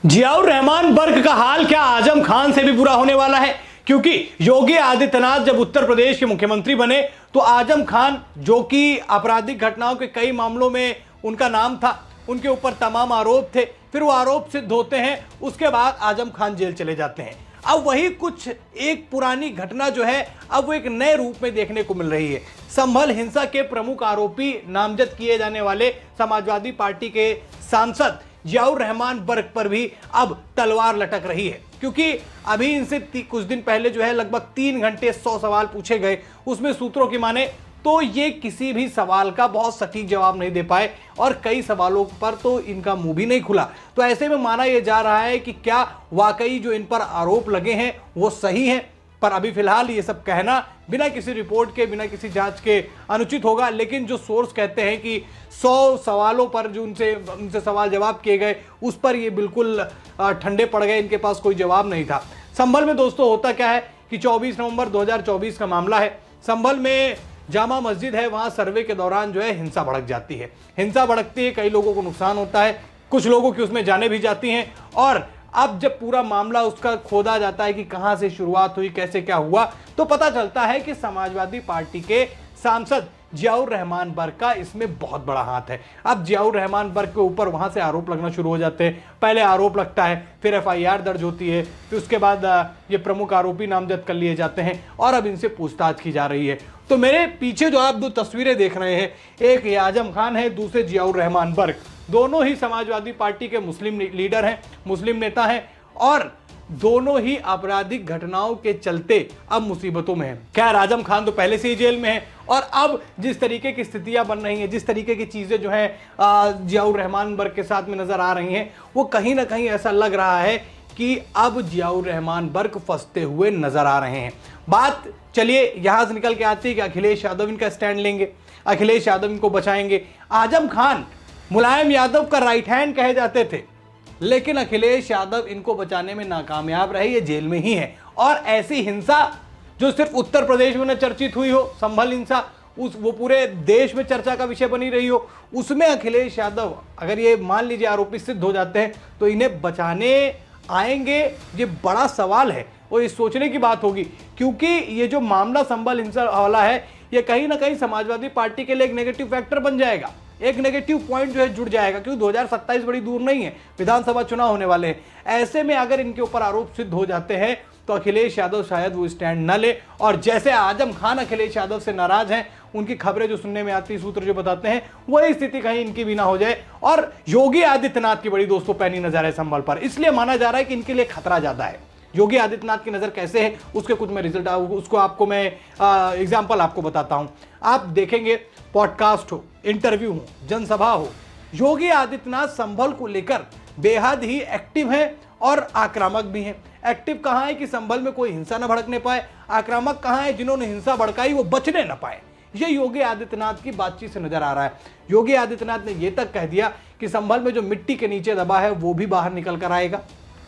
जियाउर रहमान बर्क का हाल क्या आजम खान से भी बुरा होने वाला है, क्योंकि योगी आदित्यनाथ जब उत्तर प्रदेश के मुख्यमंत्री बने तो आजम खान, जो कि आपराधिक घटनाओं के कई मामलों में उनका नाम था, उनके ऊपर तमाम आरोप थे, फिर वो आरोप सिद्ध होते हैं, उसके बाद आजम खान जेल चले जाते हैं। अब वही कुछ एक पुरानी घटना जो है अब वो एक नए रूप में देखने को मिल रही है। संभल हिंसा के प्रमुख आरोपी नामजद किए जाने वाले समाजवादी पार्टी के सांसद जियाउर रहमान बर्क पर भी अब तलवार लटक रही है, क्योंकि अभी इनसे कुछ दिन पहले जो है लगभग 3 घंटे 100 सवाल पूछे गए। उसमें सूत्रों की माने तो ये किसी भी सवाल का बहुत सटीक जवाब नहीं दे पाए और कई सवालों पर तो इनका मुंह भी नहीं खुला। तो ऐसे में माना यह जा रहा है कि क्या वाकई जो इन पर आरोप लगे हैं वो सही है, पर अभी फिलहाल ये सब कहना बिना किसी रिपोर्ट के, बिना किसी जांच के अनुचित होगा। लेकिन जो सोर्स कहते हैं कि 100 सवालों पर जो उनसे सवाल जवाब किए गए उस पर ये बिल्कुल ठंडे पड़ गए, इनके पास कोई जवाब नहीं था। संभल में दोस्तों होता क्या है कि 24 नवंबर 2024 का मामला है। संभल में जामा मस्जिद है, वहां सर्वे के दौरान जो है हिंसा भड़क जाती है। हिंसा भड़कती है, कई लोगों को नुकसान होता है, कुछ लोगों की उसमें जानें भी जाती हैं। और अब जब पूरा मामला उसका खोदा जाता है कि कहां से शुरुआत हुई, कैसे क्या हुआ, तो पता चलता है कि समाजवादी पार्टी के सांसद जियाउर रहमान बर्क का इसमें बहुत बड़ा हाथ है। अब जियाउर रहमान बर्क के ऊपर वहां से आरोप लगना शुरू हो जाते हैं। पहले आरोप लगता है, फिर FIR दर्ज होती है, फिर उसके बाद ये प्रमुख आरोपी नामजद कर लिए जाते हैं और अब इनसे पूछताछ की जा रही है। तो मेरे पीछे जो आप 2 तस्वीरें देख रहे हैं, एक ये आजम खान है, दूसरे जियाउर रहमान बर्क। दोनों ही समाजवादी पार्टी के मुस्लिम लीडर हैं, मुस्लिम नेता हैं और दोनों ही आपराधिक घटनाओं के चलते अब मुसीबतों में है। खैर, आजम खान तो पहले से ही जेल में है और अब जिस तरीके की स्थितियां बन रही हैं, जिस तरीके की चीजें जो हैं जियाउर रहमान बर्क के साथ में नजर आ रही हैं, वो कहीं ना कहीं ऐसा लग रहा है कि अब जियाउर रहमान बर्क फंसते हुए नजर आ रहे हैं। बात चलिए यहां से निकल के आती है कि अखिलेश यादव इनका स्टैंड लेंगे, अखिलेश यादव इनको बचाएंगे। आजम खान मुलायम यादव का राइट हैंड कहे जाते थे, लेकिन अखिलेश यादव इनको बचाने में नाकामयाब रहे, ये जेल में ही है। और ऐसी हिंसा जो सिर्फ उत्तर प्रदेश में न चर्चित हुई हो, संभल हिंसा, वो पूरे देश में चर्चा का विषय बनी रही हो, उसमें अखिलेश यादव अगर ये मान लीजिए आरोपी सिद्ध हो जाते हैं तो इन्हें बचाने आएंगे, ये बड़ा सवाल है और ये सोचने की बात होगी। क्योंकि ये जो मामला संभल हिंसा वाला है, ये कहीं ना कहीं समाजवादी पार्टी के लिए एक नेगेटिव फैक्टर बन जाएगा, एक नेगेटिव पॉइंट जो है जुड़ जाएगा, क्योंकि 2027 बड़ी दूर नहीं है, विधानसभा चुनाव होने वाले हैं। ऐसे में अगर इनके ऊपर आरोप सिद्ध हो जाते हैं तो अखिलेश यादव शायद वो स्टैंड न ले। और जैसे आजम खान अखिलेश यादव से नाराज हैं, उनकी खबरें जो सुनने में आती, सूत्र जो बताते हैं, वही स्थिति कहीं इनकी भी ना हो जाए। और योगी आदित्यनाथ की बड़ी दोस्तों पैनी नजर है संभल पर, इसलिए माना जा रहा है कि इनके लिए खतरा ज्यादा है। योगी आदित्यनाथ की नजर कैसे है उसके कुछ मैं रिजल्ट उसको आपको मैं एग्जाम्पल आपको बताता हूं। आप देखेंगे, पॉडकास्ट हो, इंटरव्यू हो, जनसभा हो, योगी आदित्यनाथ संभल को लेकर बेहद ही एक्टिव हैं और आक्रामक भी हैं। एक्टिव कहां है कि संभल में कोई हिंसा न भड़कने पाए, आक्रामक कहां है जिन्होंने हिंसा भड़काई वो बचने न पाए। ये योगी आदित्यनाथ की बातचीत से नजर आ रहा है। योगी आदित्यनाथ ने यह तक कह दिया कि संभल में जो मिट्टी के नीचे दबा है वो भी बाहर निकल कर आएगा,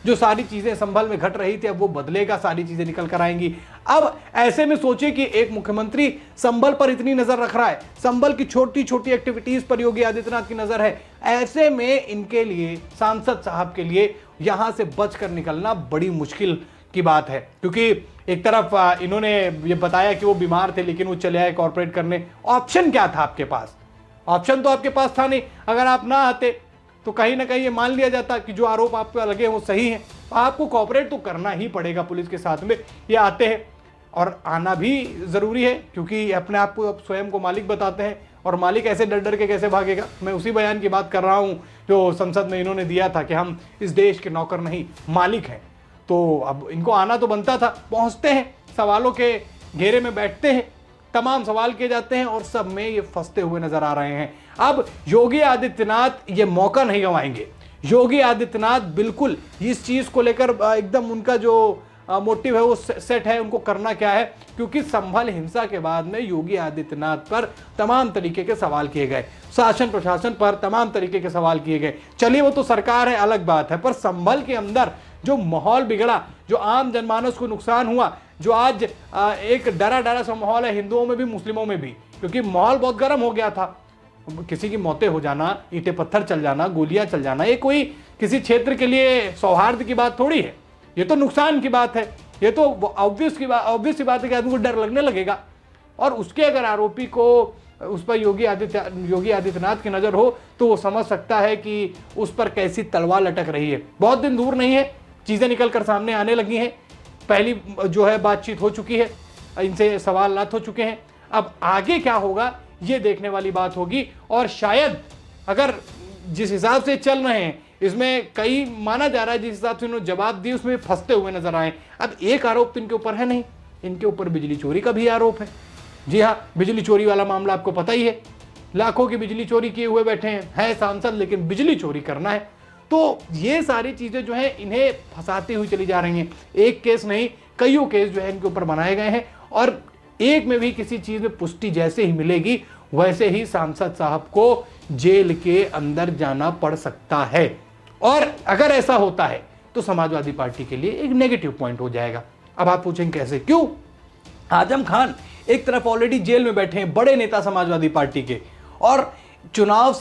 जो सारी चीजें संभल में घट रही थी अब वो बदलेगा, सारी चीजें निकल कर आएंगी। अब ऐसे में सोचिए कि एक मुख्यमंत्री संभल पर इतनी नजर रख रहा है, संभल की छोटी छोटी एक्टिविटीज पर योगी आदित्यनाथ की नजर है। ऐसे में इनके लिए, सांसद साहब के लिए यहां से बचकर निकलना बड़ी मुश्किल की बात है, क्योंकि एक तरफ इन्होंने ये बताया कि वो बीमार थे लेकिन वो चले आए कॉर्पोरेट करने। ऑप्शन क्या था आपके पास? ऑप्शन तो आपके पास था नहीं। अगर आप ना आते तो कहीं ना कहीं ये मान लिया जाता कि जो आरोप आप पे लगे वो सही है, आपको कॉपरेट तो करना ही पड़ेगा पुलिस के साथ में। ये आते हैं और आना भी ज़रूरी है, क्योंकि अपने आप को स्वयं को मालिक बताते हैं और मालिक ऐसे डर डर के कैसे भागेगा। मैं उसी बयान की बात कर रहा हूँ जो संसद में इन्होंने दिया था कि हम इस देश के नौकर नहीं मालिक हैं। तो अब इनको आना तो बनता था। पहुँचते हैं, सवालों के घेरे में बैठते हैं, तमाम सवाल किए जाते हैं और सब में ये फंसते हुए नजर आ रहे हैं। अब योगी आदित्यनाथ ये मौका नहीं गंवाएंगे। योगी आदित्यनाथ बिल्कुल इस चीज को लेकर एकदम उनका जो मोटिव है वो सेट है, उनको करना क्या है, क्योंकि संभल हिंसा के बाद में योगी आदित्यनाथ पर तमाम तरीके के सवाल किए गए, शासन प्रशासन पर तमाम तरीके के सवाल किए गए। चलिए वो तो सरकार है, अलग बात है, पर संभल के अंदर जो माहौल बिगड़ा, जो आम जनमानस को नुकसान हुआ, जो आज एक डरा डरा सा माहौल है हिंदुओं में भी मुस्लिमों में भी, क्योंकि माहौल बहुत गर्म हो गया था। किसी की मौतें हो जाना, ईंटें पत्थर चल जाना, गोलियां चल जाना, ये कोई किसी क्षेत्र के लिए सौहार्द की बात थोड़ी है, ये तो नुकसान की बात है। ये तो ऑब्वियस सी बात है कि आदमी को डर लगने लगेगा। और उसके अगर आरोपी को उस पर योगी आदित्यनाथ की नज़र हो तो वो समझ सकता है कि उस पर कैसी तलवार लटक रही है। बहुत दिन दूर नहीं है, चीज़ें निकल कर सामने आने लगी हैं। पहली जो है बातचीत हो चुकी है, इनसे सवालात हो चुके हैं। अब आगे क्या होगा ये देखने वाली बात होगी। और शायद अगर जिस हिसाब से चल रहे हैं इसमें कई माना जा रहा है जिस हिसाब से उन्होंने जवाब दिए उसमें फंसते हुए नजर आए। अब एक आरोप तो इनके ऊपर है नहीं, इनके ऊपर बिजली चोरी का भी आरोप है। जी हाँ, बिजली चोरी वाला मामला आपको पता ही है, लाखों की बिजली चोरी किए हुए बैठे हैं, है सांसद लेकिन बिजली चोरी करना है। तो ये सारी चीजें जो है इन्हें फंसाती हुई चली जा रही हैं। एक केस नहीं, कईयों केस जो है इनके ऊपर बनाए गए हैं और एक में भी किसी चीज में पुष्टि जैसे ही मिलेगी वैसे ही सांसद साहब को जेल के अंदर जाना पड़ सकता है। और अगर ऐसा होता है तो समाजवादी पार्टी के लिए एक नेगेटिव पॉइंट हो जाएगा। अब आप पूछेंगे कैसे, क्यों? आजम खान एक तरफ ऑलरेडी जेल में बैठे हैं, बड़े नेता समाजवादी पार्टी के, और चुनाव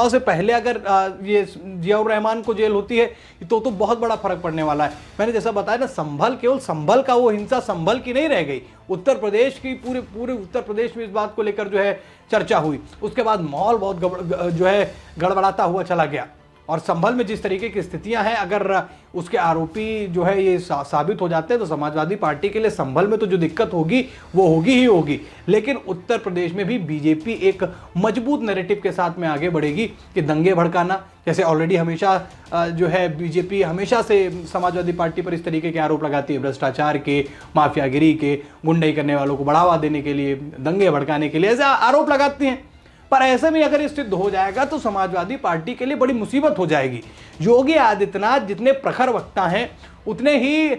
से पहले अगर ये जियाउर रहमान को जेल होती है तो बहुत बड़ा फर्क पड़ने वाला है। मैंने जैसा बताया ना, केवल संभल का वो हिंसा संभल की नहीं रह गई, उत्तर प्रदेश की पूरे उत्तर प्रदेश में इस बात को लेकर जो है चर्चा हुई। उसके बाद माहौल बहुत जो है गड़बड़ाता हुआ चला गया। और संभल में जिस तरीके की स्थितियां हैं, अगर उसके आरोपी जो है ये साबित हो जाते हैं तो समाजवादी पार्टी के लिए संभल में तो जो दिक्कत होगी वो होगी ही होगी। लेकिन उत्तर प्रदेश में भी बीजेपी एक मजबूत नैरेटिव के साथ में आगे बढ़ेगी कि दंगे भड़काना, जैसे ऑलरेडी हमेशा जो है बीजेपी हमेशा से समाजवादी पार्टी पर इस तरीके के आरोप लगाती है, भ्रष्टाचार के, माफियागिरी के, गुंडाई करने वालों को बढ़ावा देने के लिए, दंगे भड़काने के लिए ऐसे आरोप लगाती हैं। पर ऐसे में अगर सिद्ध हो जाएगा तो समाजवादी पार्टी के लिए बड़ी मुसीबत हो जाएगी। योगी आदित्यनाथ जितने प्रखर वक्ता हैं उतने ही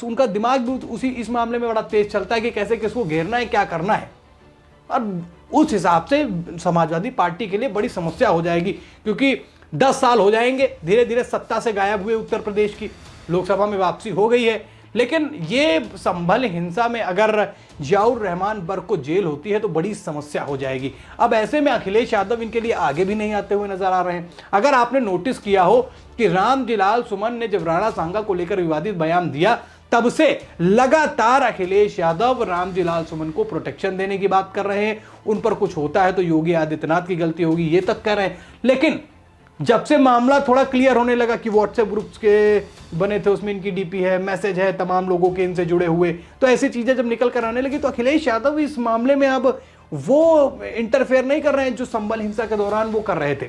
उनका दिमाग भी इस मामले में बड़ा तेज चलता है कि कैसे किसको घेरना है, क्या करना है। और उस हिसाब से समाजवादी पार्टी के लिए बड़ी समस्या हो जाएगी, क्योंकि 10 साल हो जाएंगे धीरे धीरे सत्ता से गायब हुए उत्तर प्रदेश की, लोकसभा में वापसी हो गई है, लेकिन ये संभल हिंसा में अगर जियाउर रहमान बर्ग को जेल होती है तो बड़ी समस्या हो जाएगी। अब ऐसे में अखिलेश यादव इनके लिए आगे भी नहीं आते हुए नजर आ रहे हैं। अगर आपने नोटिस किया हो कि रामजीलाल सुमन ने जब राणा सांगा को लेकर विवादित बयान दिया तब से लगातार अखिलेश यादव रामजीलाल सुमन को प्रोटेक्शन देने की बात कर रहे हैं। उन पर कुछ होता है तो योगी आदित्यनाथ की गलती होगी ये तक कह रहे हैं। लेकिन जब से मामला थोड़ा क्लियर होने लगा कि व्हाट्सएप ग्रुप्स के बने थे, उसमें इनकी डीपी है, मैसेज है तमाम लोगों के इनसे जुड़े हुए, तो ऐसी चीजें जब निकल कर आने लगी तो अखिलेश यादव इस मामले में अब वो इंटरफेयर नहीं कर रहे हैं जो संभल हिंसा के दौरान वो कर रहे थे।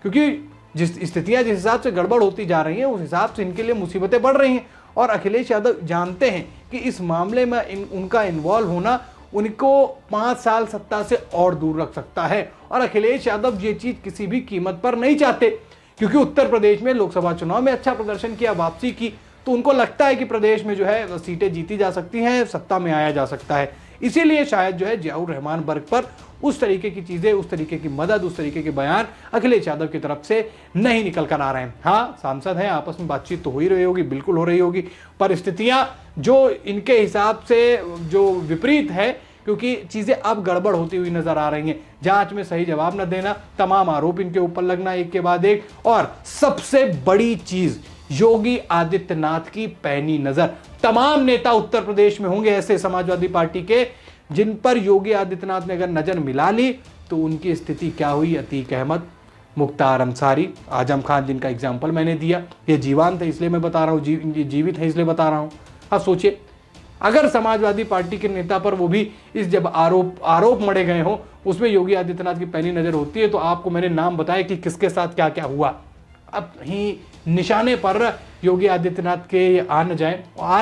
क्योंकि जिस हिसाब से गड़बड़ होती जा रही है उस हिसाब से इनके लिए मुसीबतें बढ़ रही हैं। और अखिलेश यादव जानते हैं कि इस मामले में उनका इन्वॉल्व होना उनको 5 साल सत्ता से और दूर रख सकता है। और अखिलेश यादव ये चीज किसी भी कीमत पर नहीं चाहते, क्योंकि उत्तर प्रदेश में लोकसभा चुनाव में अच्छा प्रदर्शन किया, वापसी की, तो उनको लगता है कि प्रदेश में जो है सीटें जीती जा सकती हैं, सत्ता में आया जा सकता है। इसीलिए शायद जो है जियाउर रहमान बर्ग पर उस तरीके की चीजें, उस तरीके की मदद, उस तरीके के बयान अखिलेश यादव की तरफ से नहीं निकल कर आ रहे हैं। हाँ, सांसद हैं, आपस में बातचीत तो हो ही रही होगी, बिल्कुल हो रही होगी, परिस्थितियां जो इनके हिसाब से जो विपरीत है, क्योंकि चीजें अब गड़बड़ होती हुई नजर आ रही हैं। जांच में सही जवाब न देना, तमाम आरोप इनके ऊपर लगना एक के बाद एक, और सबसे बड़ी चीज योगी आदित्यनाथ की पैनी नजर। तमाम नेता उत्तर प्रदेश में होंगे ऐसे समाजवादी पार्टी के जिन पर योगी आदित्यनाथ ने अगर नजर मिला ली तो उनकी स्थिति क्या हुई। अतीक अहमद, मुख्तार अंसारी, आजम खान जिनका एग्जाम्पल मैंने दिया, ये जीवान थे इसलिए मैं बता रहा हूँ, जीवित है इसलिए बता रहा हूँ। अब सोचिए अगर समाजवादी पार्टी के नेता पर वो भी इस जब आरोप मढ़े गए हो उसमें योगी आदित्यनाथ की पैनी नजर होती है, तो आपको मैंने नाम बताया कि किसके साथ क्या क्या हुआ। अब ही निशाने पर योगी आदित्यनाथ के आ न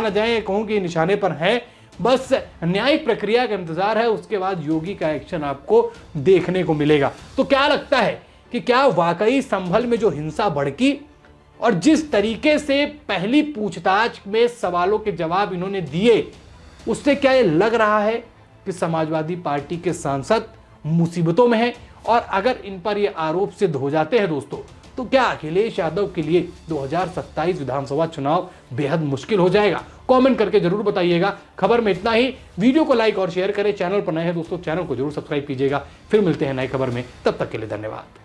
जाए कहूँ कि निशाने पर है, बस न्यायिक प्रक्रिया का इंतजार है, उसके बाद योगी का एक्शन आपको देखने को मिलेगा। तो क्या लगता है कि क्या वाकई संभल में जो हिंसा भड़की और जिस तरीके से पहली पूछताछ में सवालों के जवाब इन्होंने दिए, उससे क्या ये लग रहा है कि समाजवादी पार्टी के सांसद मुसीबतों में हैं? और अगर इन पर ये आरोप सिद्ध हो जाते हैं दोस्तों, तो क्या अखिलेश यादव के लिए 2027 विधानसभा चुनाव बेहद मुश्किल हो जाएगा? कमेंट करके जरूर बताइएगा। खबर में इतना ही। वीडियो को लाइक और शेयर करें। चैनल पर नए हैं दोस्तों, चैनल को जरूर सब्सक्राइब कीजिएगा। फिर मिलते हैं नई खबर में, तब तक के लिए धन्यवाद।